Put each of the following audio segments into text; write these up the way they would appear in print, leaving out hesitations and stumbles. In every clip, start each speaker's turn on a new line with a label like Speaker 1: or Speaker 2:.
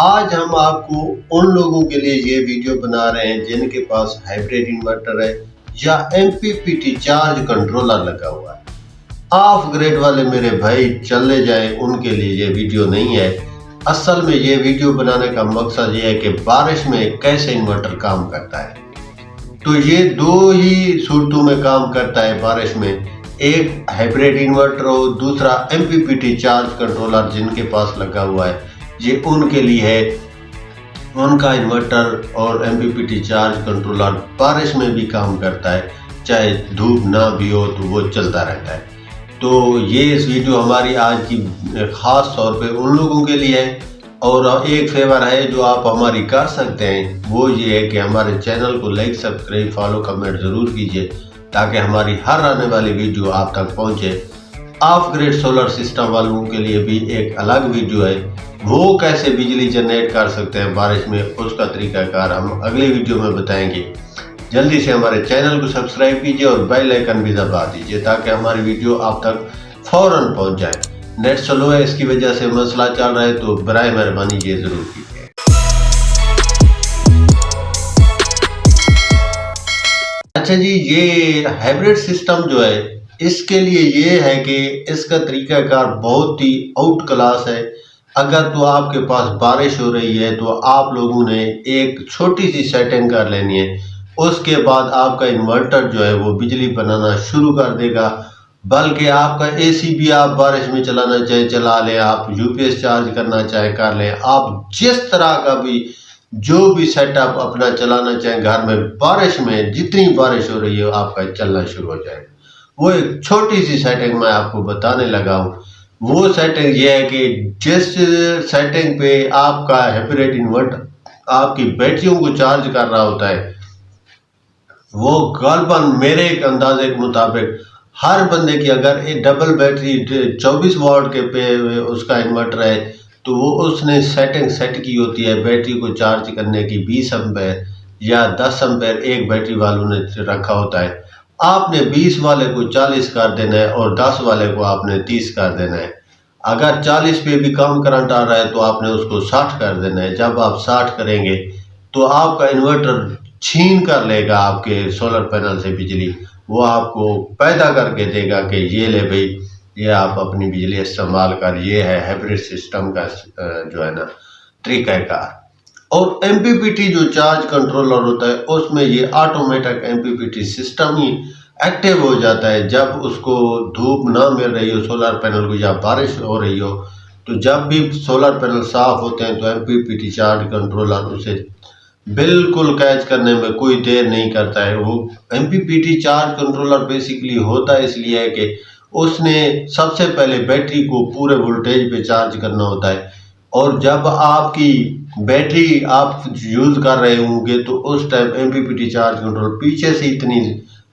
Speaker 1: आज हम आपको उन लोगों के लिए ये वीडियो बना रहे हैं जिनके पास हाइब्रिड इन्वर्टर है या एमपीपीटी चार्ज कंट्रोलर लगा हुआ है। ऑफ ग्रिड वाले मेरे भाई चले जाएं, उनके लिए ये वीडियो नहीं है। असल में ये वीडियो बनाने का मकसद ये है कि बारिश में कैसे इन्वर्टर काम करता है। तो ये दो ही सूरतों में काम करता है बारिश में, एक हाइब्रिड इन्वर्टर हो, दूसरा एमपीपीटी चार्ज कंट्रोलर जिनके पास लगा हुआ है ये उनके लिए है। उनका इन्वर्टर और एमपीपीटी चार्ज कंट्रोलर बारिश में भी काम करता है, चाहे धूप ना भी हो तो वो चलता रहता है। तो ये इस वीडियो हमारी आज की ख़ास तौर पे उन लोगों के लिए है। और एक फेवर है जो आप हमारी कर सकते हैं, वो ये है कि हमारे चैनल को लाइक, सब्सक्राइब, फॉलो, कमेंट ज़रूर कीजिए ताकि हमारी हर आने वाली वीडियो आप तक पहुंचे। ऑफ ग्रिड सोलर सिस्टम वालों के लिए भी एक अलग वीडियो है, वो कैसे बिजली जनरेट कर सकते हैं बारिश में, उसका तरीकाकार हम अगले वीडियो में बताएंगे। जल्दी से हमारे चैनल को सब्सक्राइब कीजिए और बेल आइकन भी दबा दीजिए ताकि हमारी वीडियो आप तक फौरन पहुंच जाए। नेट स्लो है, इसकी वजह से मसला चल रहा है, तो बराए मेहरबानी ये ज़रूर कीजिए। अच्छा जी, ये हाइब्रिड सिस्टम जो है इसके लिए ये है कि इसका तरीकाकार बहुत ही आउट क्लास है। अगर तो आपके पास बारिश हो रही है तो आप लोगों ने एक छोटी सी सेटिंग कर लेनी है, उसके बाद आपका इन्वर्टर जो है वो बिजली बनाना शुरू कर देगा। बल्कि आपका एसी भी आप बारिश में चलाना चाहे चला लें, आप यूपीएस चार्ज करना चाहे कर लें, आप जिस तरह का भी जो भी सेटअप अपना चलाना चाहें घर में, बारिश में जितनी बारिश हो रही है आपका चलना शुरू हो जाएगा। वो एक छोटी सी सेटिंग मैं आपको बताने लगा हूँ। वो सेटिंग ये है कि जिस सेटिंग पे आपका हाइब्रिड इन्वर्टर आपकी बैटरियों को चार्ज कर रहा होता है, वो गालबन मेरे एक अंदाजे के मुताबिक हर बंदे की अगर एक डबल बैटरी 24 वॉट के पे उसका इन्वर्टर है तो वो उसने सेटिंग सेट की होती है बैटरी को चार्ज करने की 20 एम्पेयर या 10 एम्पेयर एक बैटरी वालों ने रखा होता है। आपने 20 वाले को 40 कर देना है और 10 वाले को आपने 30 कर देना है। अगर 40 पे भी कम करंट आ रहा है तो आपने उसको 60 कर देना है। जब आप 60 करेंगे तो आपका इन्वर्टर छीन कर लेगा आपके सोलर पैनल से बिजली, वो आपको पैदा करके देगा कि ये ले भाई, ये आप अपनी बिजली इस्तेमाल कर। ये है हाइब्रिड सिस्टम का जो है ना तरीक़ाकार। और एमपीपीटी जो चार्ज कंट्रोलर होता है उसमें ये ऑटोमेटिक एमपीपीटी सिस्टम ही एक्टिव हो जाता है जब उसको धूप ना मिल रही हो सोलर पैनल को या बारिश हो रही हो। तो जब भी सोलर पैनल साफ होते हैं तो एमपीपीटी चार्ज कंट्रोलर उसे बिल्कुल कैच करने में कोई देर नहीं करता है। वो एमपीपीटी चार्ज कंट्रोलर बेसिकली होता है इसलिए है कि उसने सबसे पहले बैटरी को पूरे वोल्टेज पे चार्ज करना होता है, और जब आपकी बैटरी आप यूज़ कर रहे होंगे तो उस टाइम एमपीपीटी चार्ज कंट्रोलर पीछे से इतनी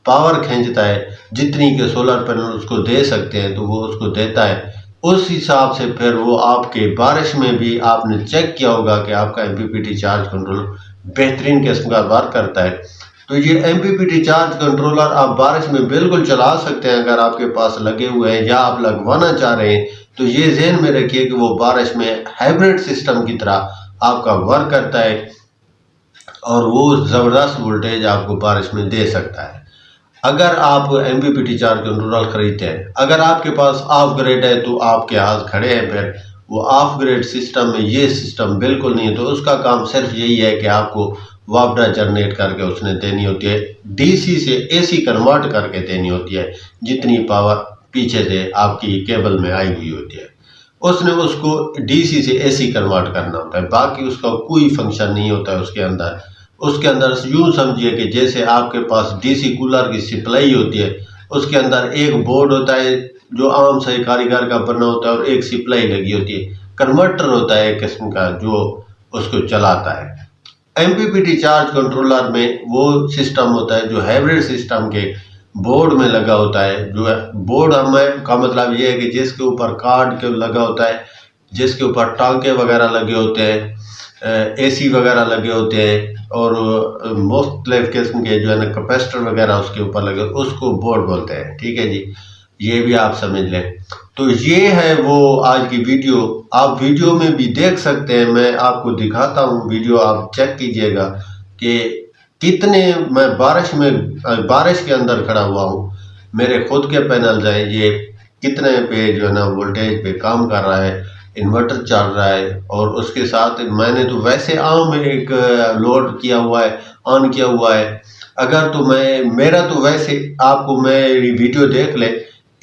Speaker 1: पावर खींचता है जितनी के सोलर पैनल उसको दे सकते हैं, तो वो उसको देता है। उस हिसाब से फिर वो आपके बारिश में भी आपने चेक किया होगा कि आपका एमपीपीटी चार्ज कंट्रोलर बेहतरीन किस्म का वर्क करता है। तो ये एमपीपीटी चार्ज कंट्रोलर आप बारिश में बिल्कुल चला सकते हैं अगर आपके पास लगे हुए हैं या आप लगवाना चाह रहे हैं। तो ये ज़हन में रखिए कि वो बारिश में हाइब्रिड सिस्टम की तरह आपका वर्क करता है और वो ज़बरदस्त वोल्टेज आपको बारिश में दे सकता है। अगर आप एमपीपीटी चार्ज कंट्रोलर खरीदते हैं, अगर आपके पास ऑफ ग्रिड है तो आपके हाथ खड़े हैं, फिर वो ऑफ ग्रिड सिस्टम में ये सिस्टम बिल्कुल नहीं है। तो उसका काम सिर्फ यही है कि आपको वापडा जनरेट करके उसने देनी होती है, डीसी से एसी कन्वर्ट करके देनी होती है जितनी पावर पीछे से आपकी केबल में आई हुई होती है, उसने उसको डीसी से एसी कन्वर्ट करना होता है। बाकी उसका कोई फंक्शन नहीं होता है उसके अंदर। उसके अंदर यूँ समझिए कि जैसे आपके पास डीसी कूलर की सप्लाई होती है, उसके अंदर एक बोर्ड होता है जो आम से कारीगर का बना होता है और एक सप्लाई लगी होती है, कन्वर्टर होता है एक किस्म का जो उसको चलाता है। एमपीपीटी चार्ज कंट्रोलर में वो सिस्टम होता है जो हाइब्रिड सिस्टम के बोर्ड में लगा होता है। जो है बोर्ड हमें का मतलब ये है कि जिसके ऊपर कार्ड के लगा होता है, जिसके ऊपर टांके वगैरह लगे होते हैं, एसी वगैरह लगे होते हैं और मुख्तलिफ किस्म के जो है ना कैपेसिटर वगैरह उसके ऊपर लगे, उसको बोर्ड बोलते हैं। ठीक है जी। ये भी आप समझ लें। तो ये है वो आज की वीडियो। आप वीडियो में भी देख सकते हैं, मैं आपको दिखाता हूँ वीडियो, आप चेक कीजिएगा कि कितने मैं बारिश के अंदर खड़ा हुआ हूँ। मेरे खुद के पैनल हैं, ये कितने पे जो है ना वोल्टेज पे काम कर रहा है, इन्वर्टर चल रहा है। और उसके साथ मैंने तो वैसे आम एक लोड किया हुआ है, ऑन किया हुआ है। अगर तो मेरा तो वैसे आपको मेरी वीडियो देख ले,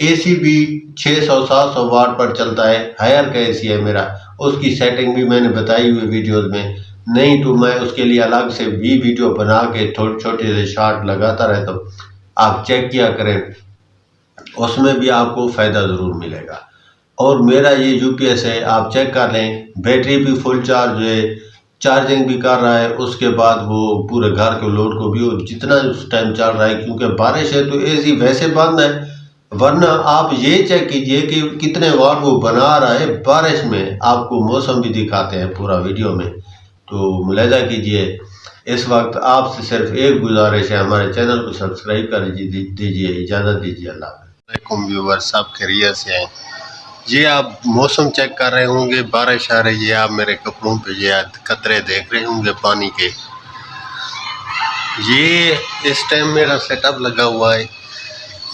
Speaker 1: एसी भी 600-700 वाट पर चलता है, हायर का एसी है मेरा। उसकी सेटिंग भी मैंने बताई हुई वीडियोस में। नहीं तो मैं उसके लिए अलग से भी वीडियो बना के छोटे से शॉर्ट लगाता रहता हूँ, आप चेक किया करें, उसमें भी आपको फ़ायदा ज़रूर मिलेगा। और मेरा ये यूपीएस है, आप चेक कर लें, बैटरी भी फुल चार्ज है, चार्जिंग भी कर रहा है। उसके बाद वो पूरे घर के लोड को भी जितना उस टाइम चल रहा है, क्योंकि बारिश है तो एसी वैसे बंद है। वरना आप ये चेक कीजिए कि कितने वाट वो बना रहा है बारिश में। आपको मौसम भी दिखाते हैं पूरा वीडियो में, तो मुलाहिजा कीजिए। इस वक्त आपसे सिर्फ एक गुजारिश है, हमारे चैनल को सब्सक्राइब कर दीजिए। इजाज़त दीजिए। अल्लाह वालेकुम व्यूअर्स, सब खैरियत से हैं। ये आप मौसम चेक कर रहे होंगे, बारिश आ रही है, आप मेरे कपड़ों पे ये कतरे देख रहे होंगे पानी के। ये इस टाइम मेरा सेटअप लगा हुआ है,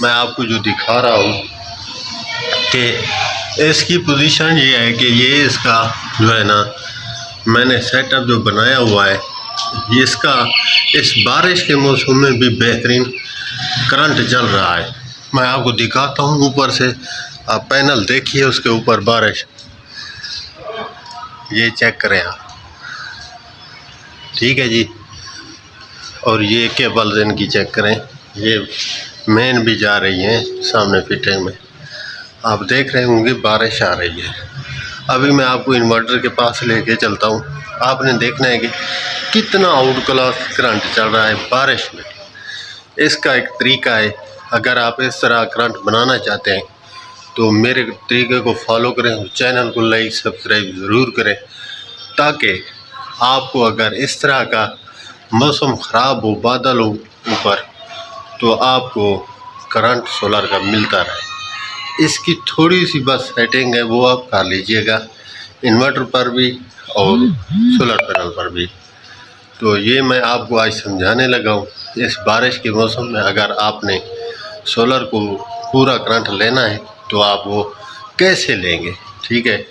Speaker 1: मैं आपको जो दिखा रहा हूँ कि इसकी पोजीशन ये है कि ये इसका जो है ना, मैंने सेटअप जो बनाया हुआ है, ये इसका इस बारिश के मौसम में भी बेहतरीन करंट चल रहा है। मैं आपको दिखाता हूँ ऊपर से, आप पैनल देखिए, उसके ऊपर बारिश, ये चेक करें आप, ठीक है जी। और ये केबल्स इनकी चेक करें, ये मेन भी जा रही हैं सामने फिटिंग में, आप देख रहे होंगे बारिश आ रही है। अभी मैं आपको इन्वर्टर के पास लेके चलता हूँ, आपने देखना है कि कितना आउट क्लास करंट चल रहा है बारिश में। इसका एक तरीका है, अगर आप इस तरह करंट बनाना चाहते हैं तो मेरे तरीके को फॉलो करें, चैनल को लाइक सब्सक्राइब ज़रूर करें, ताकि आपको अगर इस तरह का मौसम ख़राब हो, बादल हो ऊपर, तो आपको करंट सोलर का मिलता रहे। इसकी थोड़ी सी बस सेटिंग है, वो आप कर लीजिएगा, इन्वर्टर पर भी और सोलर पैनल पर भी। तो ये मैं आपको आज समझाने लगा हूँ। इस बारिश के मौसम में अगर आपने सोलर को पूरा करंट लेना है तो आप वो कैसे लेंगे, ठीक है।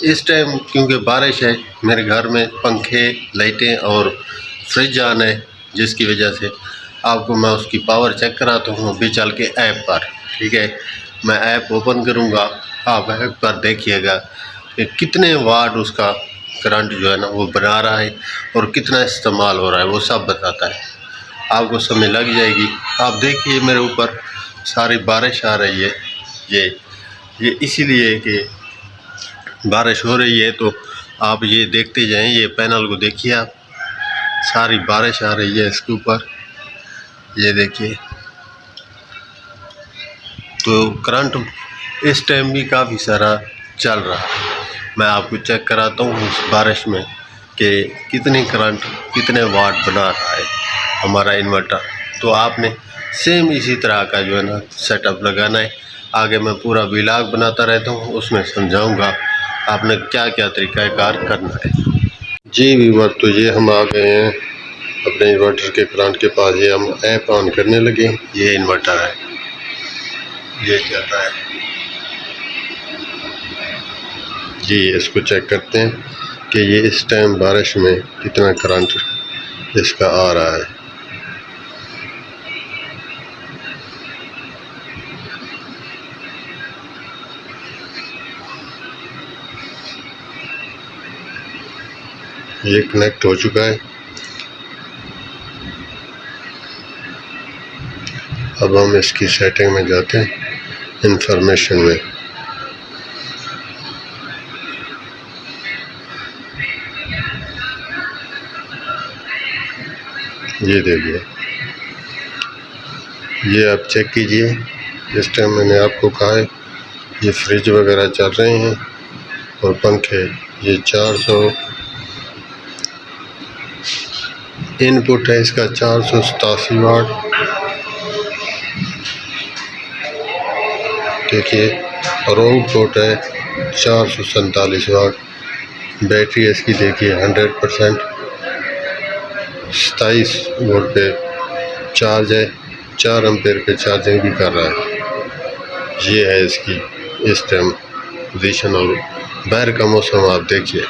Speaker 1: इस टाइम क्योंकि बारिश है, मेरे घर में पंखे, लाइटें और फ्रिज ऑन है, जिसकी वजह से आपको मैं उसकी पावर चेक कराता हूँ अभी चल के ऐप पर, ठीक है। मैं ऐप ओपन करूँगा, आप ऐप पर देखिएगा कि कितने वाट उसका करंट जो है ना वो बना रहा है और कितना इस्तेमाल हो रहा है, वो सब बताता है, आपको समझ लग जाएगी। आप देखिए मेरे ऊपर सारी बारिश आ रही है, ये इसीलिए कि बारिश हो रही है, तो आप ये देखते जाएं, ये पैनल को देखिए आप, सारी बारिश आ रही है इसके ऊपर, ये देखिए। तो करंट इस टाइम भी काफ़ी सारा चल रहा है। मैं आपको चेक कराता हूँ इस बारिश में कि कितनी करंट, कितने वाट बना रहा है हमारा इन्वर्टर। तो आपने सेम इसी तरह का जो है ना सेटअप लगाना है। आगे मैं पूरा व्लॉग बनाता रहता हूँ, उसमें समझाऊँगा आपने क्या क्या तरीक़ाकार करना है। जी व्यूअर, तो ये हम आ गए हैं अपने इन्वर्टर के करंट के पास। ये हम ऐप ऑन करने लगे, ये इन्वर्टर है, ये चल रहा है जी। इसको चेक करते हैं कि ये इस टाइम बारिश में कितना करंट इसका आ रहा है। ये कनेक्ट हो चुका है। अब हम इसकी सेटिंग में जाते हैं, इंफॉर्मेशन में। ये देखिए, ये आप चेक कीजिए। इस टाइम मैंने आपको कहा है ये फ्रिज वगैरह चल रहे हैं और पंखे, ये 400 इनपुट है इसका, 487 वाट। देखिए और आउटपुट है 447 वाट। बैटरी इसकी देखिए 100%, 27 वोल्ट पे चार्ज है, 4 एम्पेयर पे चार्जिंग भी कर रहा है। ये है इसकी इस टाइम पोजीशन। और बाहर का मौसम आप देखिए,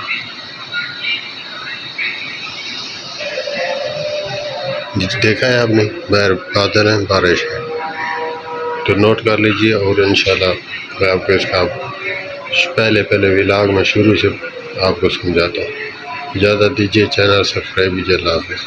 Speaker 1: देखा है आपने, बाहर बादल है, बारिश है, तो नोट कर लीजिए। और इंशाल्लाह मैं आपको इसका पहले व्लॉग में शुरू से आपको समझाता हूँ। इजाज़त दीजिए, चैनल सब्सक्राइब कीजिए। अल्लाह हाफ़िज़।